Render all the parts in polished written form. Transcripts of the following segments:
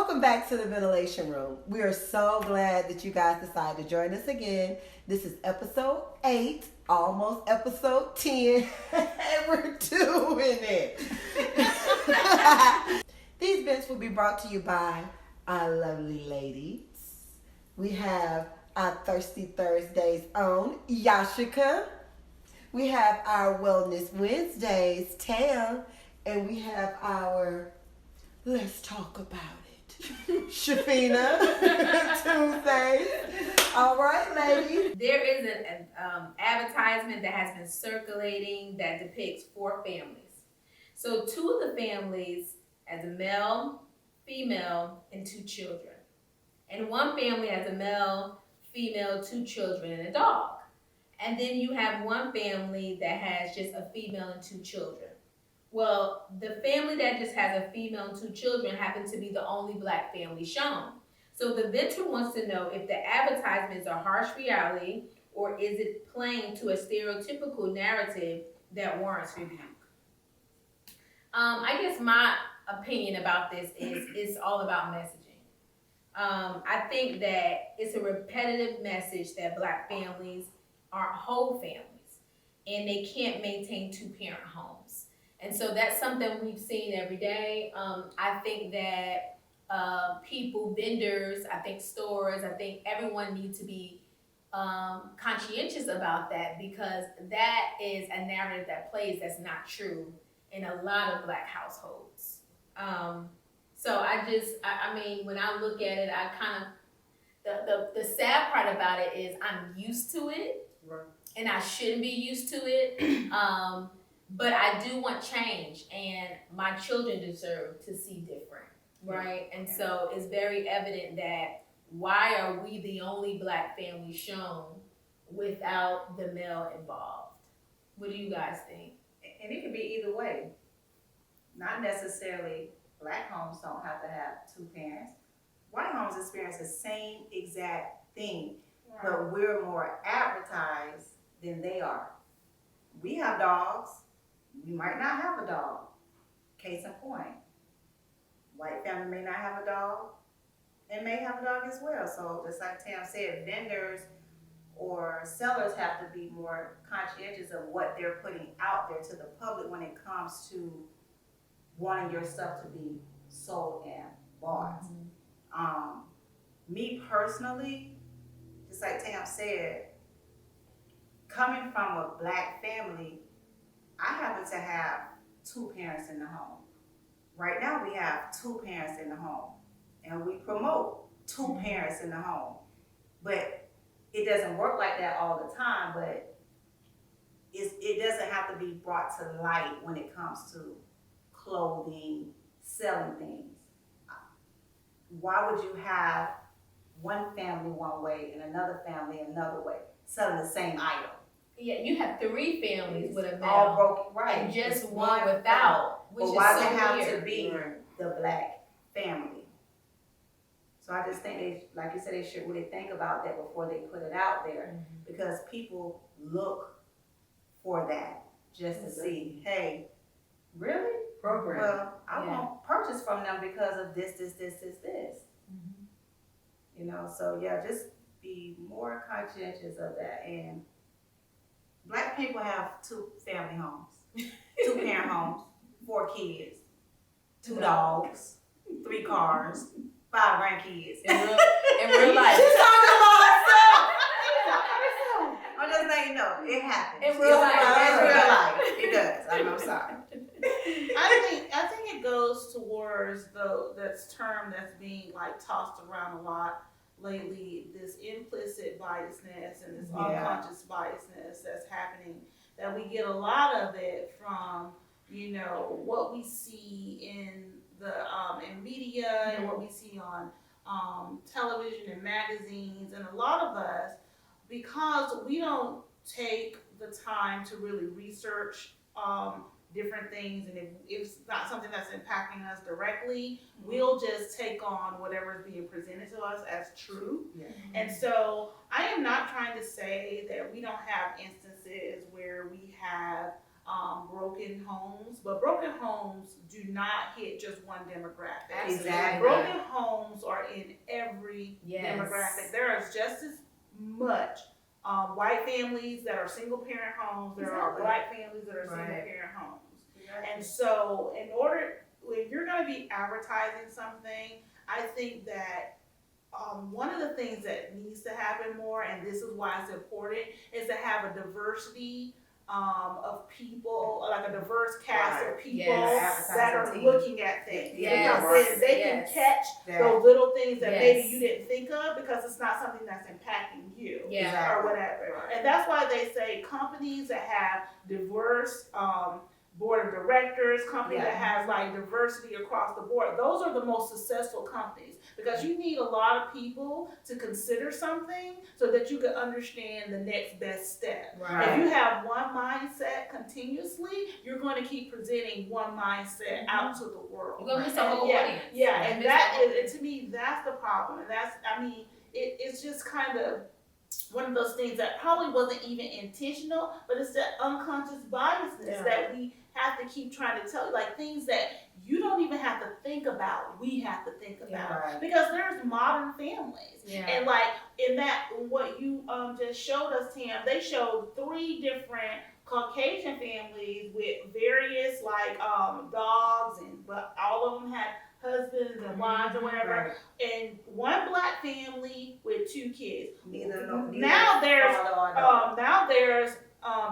Welcome back to the Ventilation Room. We are so glad that you guys decided to join us again. This is episode 8, almost episode 10, and we're doing it. These events will be brought to you by our lovely ladies. We have our Thirsty Thursdays own Yashika. We have our Wellness Wednesdays, Tam. And we have our Let's Talk About It, Shafina, Tuesdays. All right, ladies. There is an advertisement that has been circulating that depicts 4 families. So 2 of the families as a male, female, and 2 children. And one family has a male, female, 2 children, and a dog. And then you have one family that has just a female and 2 children. Well, the family that just has a female and 2 children happens to be the only black family shown. So the venter wants to know if the advertisements are harsh reality or is it playing to a stereotypical narrative that warrants rebuke. I guess my opinion about this is it's all about messaging. I think that it's a repetitive message that black families are whole families and they can't maintain 2-parent homes. And so that's something we've seen every day. I think that people, vendors, I think stores, I think everyone needs to be conscientious about that because that is a narrative that plays that's not true in a lot of black households. So I mean, when I look at it, I kind of, the sad part about it is I'm used to it, right, and I shouldn't be used to it. But I do want change, and my children deserve to see different, right? And so it's very evident that why are we the only black family shown without the male involved? What do you guys think? And it could be either way. Not necessarily black homes don't have to have 2 parents. White homes experience the same exact thing, right, but we're more advertised than they are. We have dogs. We might not have a dog. Case in point. White family may not have a dog and may have a dog as well. So just like Tam said, vendors or sellers have to be more conscientious of what they're putting out there to the public when it comes to wanting your stuff to be sold and bought. Mm-hmm. Me personally, just like Tam said, coming from a black family, I happen to have 2 parents in the home. Right now we have 2 parents in the home and we promote 2 parents in the home. But it doesn't work like that all the time, but it doesn't have to be brought to light when it comes to clothing, selling things. Why would you have one family one way and another family another way, selling the same item? Yeah, you have 3 families with a male, all broken, right? And just one without, which is so weird. Why does it have to be the black family? So I just think they, like you said, they should really think about that before they put it out there, mm-hmm, because people look for that just to see, hey, really? Program. Well, I won't purchase from them because of this. Mm-hmm. You know, so yeah, just be more conscientious of that. And black people have 2 family homes, 2 parent homes, 4 kids, 2 dogs, 3 cars, 5 grandkids. In real life. She's talking about herself. I'm just letting you know, it happens. In real life. It does. I'm sorry. I think it goes towards this term that's being like tossed around a lot lately, this implicit biasness and this unconscious biasness that's happening, that we get a lot of it from, you know, what we see in the in media and what we see on television and magazines, and a lot of us, because we don't take the time to really research different things, and if it's not something that's impacting us directly, we'll just take on whatever is being presented to us as true. Yeah. And so I am not trying to say that we don't have instances where we have broken homes, but broken homes do not hit just one demographic. Exactly. Broken homes are in every Yes. demographic. There is just as much white families that are single parent homes. There are Exactly. black families that are single Right. parent homes. And so, if you're going to be advertising something, I think that one of the things that needs to happen more, and this is why it's important, is to have a diversity of people, like a diverse cast of people Yes. that are Advertising team. looking at things. Yes. Because then they Yes. can catch That- those little things that maybe Yes. you didn't think of because it's not something that's impacting you Yeah. Exactly. or whatever. And that's why they say companies that have diverse board of directors, companies that has like diversity across the board, those are the most successful companies because you need a lot of people to consider something so that you can understand the next best step. Right. If you have one mindset continuously, you're going to keep presenting one mindset out to the world. You're gonna miss the whole yeah, audience. Yeah, You're and gonna that miss the whole is, and to me, that's the problem. And that's, I mean, it's just kind of one of those things that probably wasn't even intentional, but it's that unconscious biasness that we have to keep trying to tell you, like things that you don't even have to think about, we have to think about. Right. Because there's modern families. Yeah. And like in that, what you just showed us, Tim, they showed 3 different Caucasian families with various like dogs, but all of them had husbands and wives or whatever, Right. and one black family with 2 kids. Neither Now there's father or daughter. now there's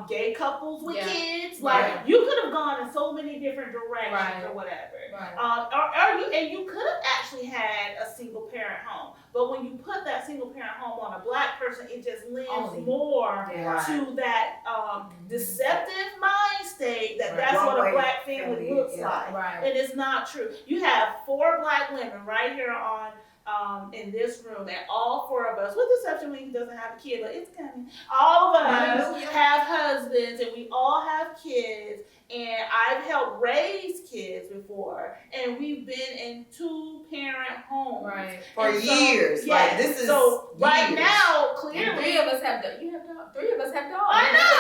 gay couples with Yeah. kids. Like Right. you could have gone in so many different directions Right. or whatever. Right. You could have actually had a single parent home, but when you put that single parent home on a black person, it just lends Only. more Yeah. to that deceptive mind state that Right. that's what a One-way black family family, looks yeah. like. Right. And it's not true. You have 4 black women right here on in this room, and all 4 of us, with the exception when he doesn't have a kid, but it's coming. All of us have husbands, and we all have kids. And I've helped raise kids before, and we've been in 2-parent homes. Right. For And so- years. yeah, Like this is so right years. now, And clearly, 3 of us have dogs. You have dogs. 3 of us have dogs. I know.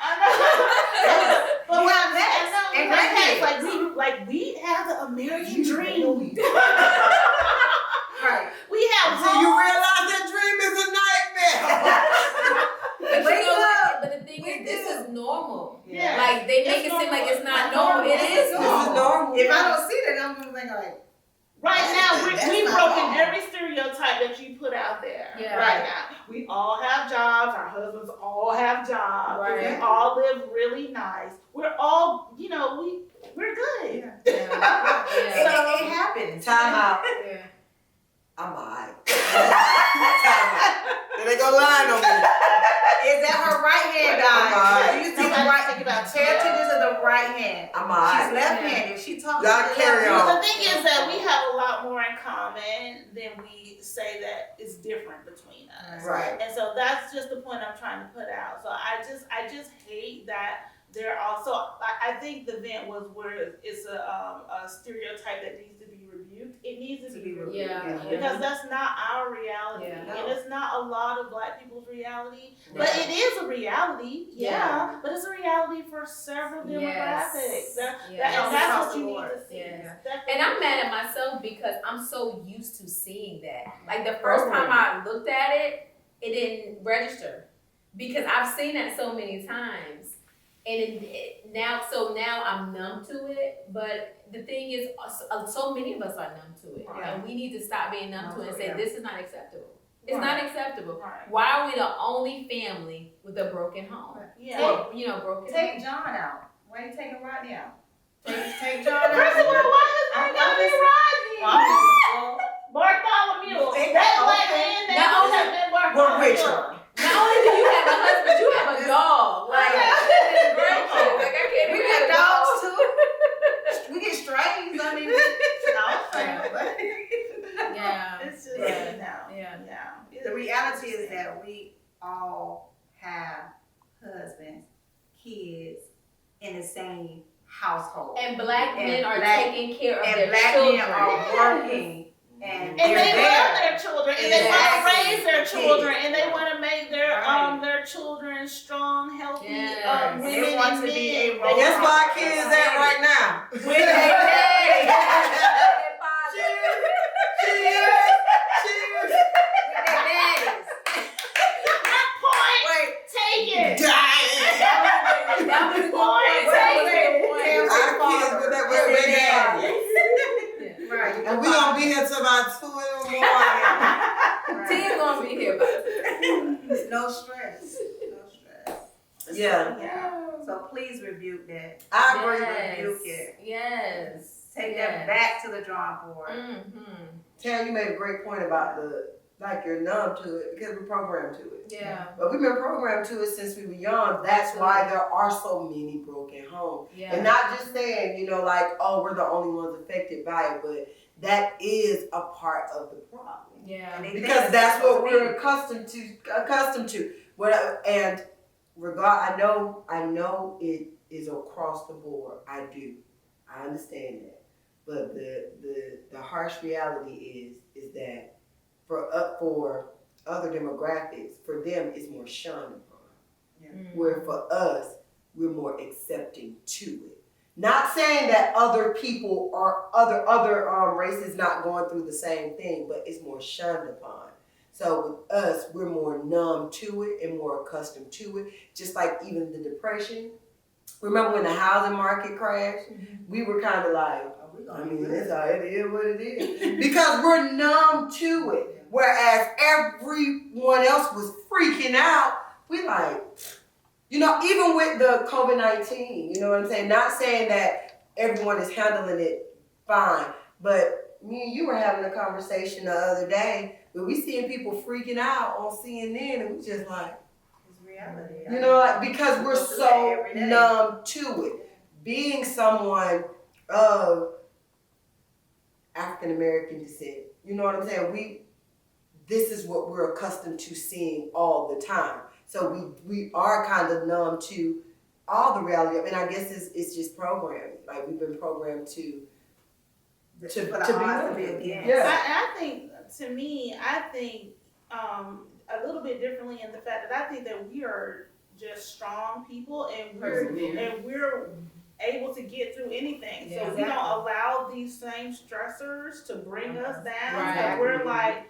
I know. But We what have I'm next. saying, no, And we have- grandkids. like we have the American dream. Right. We have Until you homes. realize that dream is a nightmare. But you Wake know up. what? But the thing Wake is, this up. is normal. Yeah. Like they make It's it seem like it's not normal. normal. It is This is normal. normal. If I don't see that, I'm gonna think like, Right now, That's we've not broken normal. every stereotype that you put out there. Yeah. Right now, we all have jobs. Our husbands all have jobs. Right. We all live really nice. We're all, we're good. yeah. Yeah. Yeah. It happens. Time out. Yeah. I'm alright. Time out. Then they go lying on me. Is that her right hand, I'm guys? alright. You see the right? Pay attention to the right hand. I'm She's alright. left-handed. She talks. Y'all to the carry left. on. The thing is that we have a lot more in common than we say that is different between us. Right. And so that's just the point I'm trying to put out. So I just hate that they're also. I think the event was where it's a stereotype that needs to be rebuked. It needs to be rebuked. Yeah. Because that's not our reality, Yeah. and it's not a lot of Black people's reality. Right. But it is a reality, yeah. Yeah. But it's a reality for several demographics. Yes. And Yes. that's what you need to see. Yes. That's And I'm mad at myself because I'm so used to seeing that. Like the first time I looked at it, it didn't register because I've seen that so many times, and now I'm numb to it. But the thing is, so many of us are numb to it, Right. and we need to stop being numb to it and say Yeah. this is not acceptable. It's Right. not acceptable. Right. Why are we the only family with a broken home? Yeah. Well, broken. Take John out. Why you taking Rodney out? Take John out. First of all, why is I'm that gotta be Well, I'm Rodney? just- Bartholomew. Take That that black okay. man that Not would have been Bartholomew. We're Richard. Not only do you have a husband, you have a dog. Like, it's great. Like I can't We even got have a dog. dogs too. We get strays. I mean, Yeah. It's just, Yeah. yeah. the reality is that we all have husbands, kids in the same household. And black And men are black- taking care of And their black children. men are working And And they they're love there. their children, and they want to Exactly. raise their children, and they want to make Right. their children strong, healthy Yes. women They want and to men. be a They role Guess model. where our kids at right now? With their daddy. Cheers. With their daddies. That point Wait. taken. That was the Point taken. Our kids with that with their daddy. Right. And we gonna be here till about 2 in the morning. Right. Tia gonna be here. No stress. No stress. Yeah. Yeah. So please rebuke that. I agree. Yes. Rebuke it. Yes. Take Yes. that back to the drawing board. Mm-hmm. Tam, you made a great point about you're numb to it because we're programmed to it. Yeah. But we've been programmed to it since we were young. That's why there are so many broken homes. Yeah. And not just saying, oh, we're the only ones affected by it, but that is a part of the problem. Yeah. And they Because think that's it's what supposed to we're accustomed to. And I know it is across the board. I do. I understand that. But the harsh reality is that for other demographics, for them it's more shunned upon. Mm. Where for us, we're more accepting to it. Not saying that other people or other races not going through the same thing, but it's more shunned upon. So with us, we're more numb to it and more accustomed to it. Just like even the depression. Remember when the housing market crashed? Mhm. We were kind of like, we I gonna mean, be good. it's all, it is what it is. Because we're numb to it. Whereas everyone else was freaking out. We like, even with the COVID-19, you know what I'm saying? Not saying that everyone is handling it fine, but me and you were having a conversation the other day where we seeing people freaking out on CNN and we just like, It's reality. because we're Go through that so every day. numb to it. Being someone of African American descent, you know what I'm saying? This is what we're accustomed to seeing all the time. So we are kind of numb to all the reality of it. And I guess it's just programming. Like we've been programmed to For the be odds to numb. be against. Yeah. I think, to me, a little bit differently in the fact that I think that we are just strong people and we're able to get through anything. Yeah, So we don't allow these same stressors to bring us down. Right. So we're like,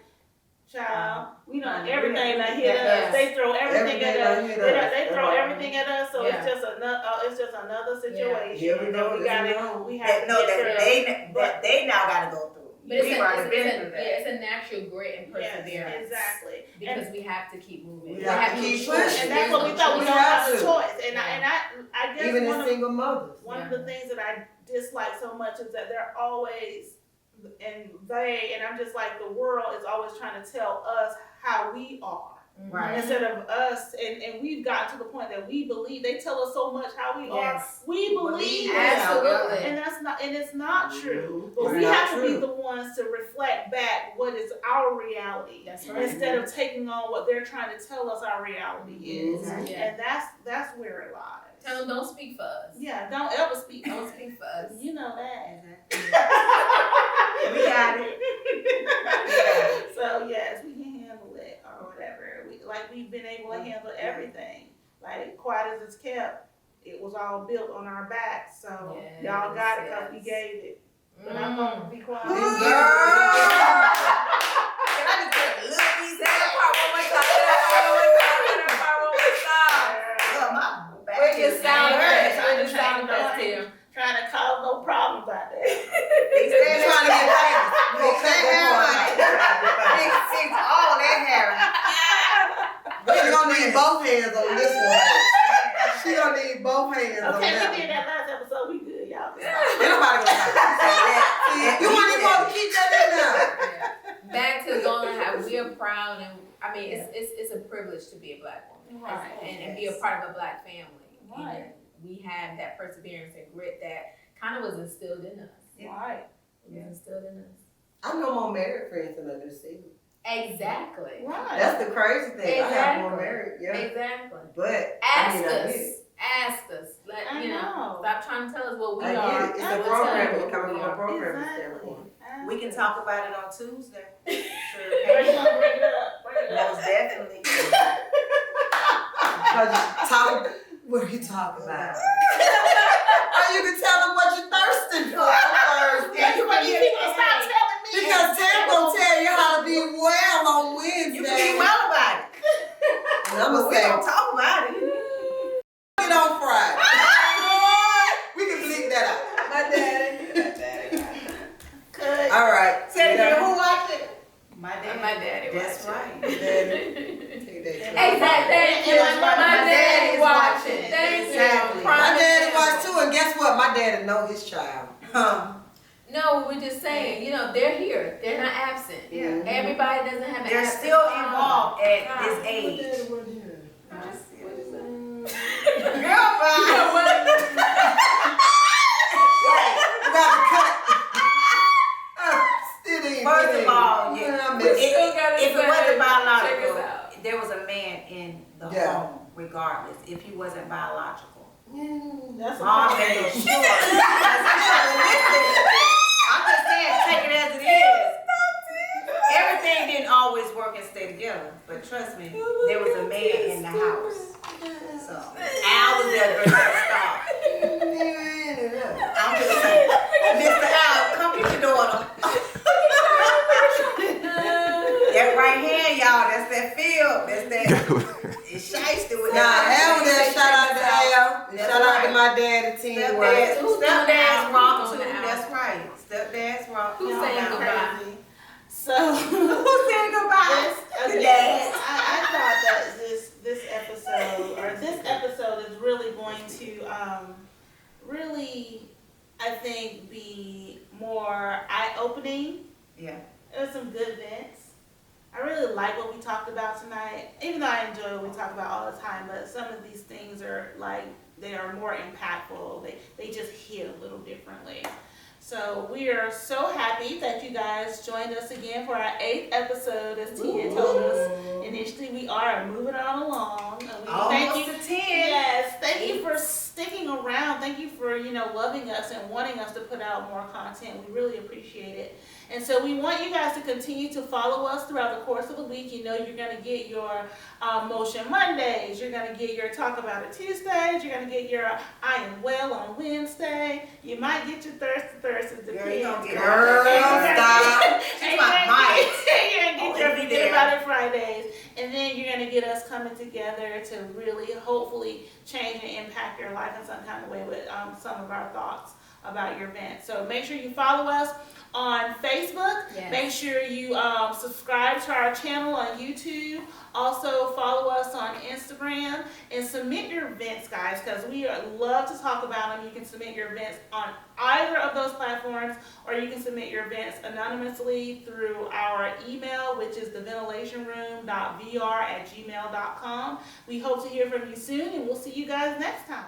child, we know Right. everything that hit Yes. us. They throw everything at us. Everything that hit us. They throw everything at us. So Yeah. it's just another situation. Here we go. We this got is it. on. We have That, to no, get that through. they now got to go through. But We've already been through that. it's a natural grit and Yes, perseverance. exactly. Because we have to keep moving. We have to no keep choice. pushing. And that's what we There's thought. no We choice. don't have a We have choice. Yeah. I guess Even one as of single mothers. one of the things that I dislike so much is that they're always and I'm just like, the world is always trying to tell us how we are. Right. Instead of us, and we've gotten to the point that we believe, they tell us so much how we Yes. are. We believe it. Absolutely. And it's not true. But It's we not have to be true. the ones to reflect back what is our reality. That's right. Instead of taking on what they're trying to tell us our reality is. Mhm. Yeah. And that's where it lies. Tell them don't speak for us. Yeah, don't ever speak. Don't speak for us. You know that. We got it. So yes, we can handle it or whatever. We've been able to handle everything. Like quiet as it's kept, it was all built on our backs. So Yes, y'all got it because we yes. gave it. But I'm gonna be quiet. Girl. Can I just get a little piece of that part one more time? Look, my back Where's your is sound hurting. effects? Where's your sound effects, Tim? Trying to cause no problems out there. They We're trying to get famous. Fix that hair money. Fix all that hair. She gonna need both hands on this one. She gonna need both hands on Okay, that we did one. that last episode. We good, y'all. Ain't nobody gonna talk. You want to keep that in there. Yeah. Back to going how we are proud and it's a privilege to be a black woman. Right. And be a part of a black family. Right. And we have that perseverance and grit that kind of was instilled in us. Right. It was instilled in us. I know more married friends than I do single. Exactly. Right. That's the crazy thing. I have more Exactly. married, yeah. Exactly. But Ask I get us. it. Ask us. I know. Stop trying to tell us what we I are. get it. It's I a will programming tell you coming what from a we are. programming Exactly. standpoint. We can talk about it on Tuesday. Are you Sure can. gonna bring it up? Bring it up. Most definitely. What are you talking about? Or you can tell them what you're thirsting for first. Yeah, you You people stop telling me. Because Tam gonna tell you how to be well on Wednesday. You can be well about it. And I'm But gonna we say, don't talk about it. it on Friday. We can bleep that out. My daddy. Good. All right. Say it Yeah. again, who watched it? My My daddy That's watched right. Take that. Exactly. And My my daddy daddy's watching. watching. Thank Exactly. you. My Prime daddy example. watched too, and guess what? My daddy know his child. No, we're just saying, you know, they're here. They're not absent. Yeah. Everybody doesn't have an They're absent still father. involved at Ah. this age. What is Girl, You know what? We got to cut. Still ain't First been of in. all, Yeah, I We miss it. still gotta if it say, wasn't check us biological, out. there was a man in the Yeah. home regardless, if he wasn't biological. That's a Mom problem. made sure. Listen, I'm just saying, take it as it is. Everything didn't always work and stay together, but trust me, there was a man in the house. So, Al was there to stop. I'm just saying, Mr. Al, come get your daughter. That right hand, y'all, that's that field, that's that, it's shiesty with Nah, Al was there. that. Shout out to Al. That's Shout out to right. my daddy, teamwork. Stepdads, Who's doing the stepdads Al? rock Who's too, doing the Al? that's right. Stepdads rock. Who's Y'all saying got goodbye? crazy. So Who's saying goodbye? okay, The dads. I thought that this episode is really going to really, I think, be more eye-opening. Yeah. It was some good events. I really like what we talked about tonight, even though I enjoy what we talk about all the time, but some of these things are like, they are more impactful. They just hit a little differently. So we are so happy that you guys joined us again for our 8th episode, as Tia told us. Initially, we are moving on along. And we thank you. Almost to 10. Yes, thank you for sticking around. Thank you for, loving us and wanting us to put out more content. We really appreciate it. And so we want you guys to continue to follow us throughout the course of the week. You know you're going to get your Motion Mondays. You're going to get your Talk About It Tuesdays. You're going to get your I Am Well on Wednesday. You might get your Thirsty Thursdays. Girl, you don't get Girl, stop. She's my mic. You're going to get your I'll be Forget there. About It Fridays. And then you're going to get us coming together to really, hopefully, change and impact your life in some kind of way with some of our thoughts about your event. So make sure you follow us on Facebook. Yes. Make sure you subscribe to our channel on YouTube. Also follow us on Instagram and submit your events, guys, because we love to talk about them. You can submit your events on either of those platforms, or you can submit your events anonymously through our email, which is theventilationroom.vr@gmail.com. We hope to hear from you soon, and we'll see you guys next time.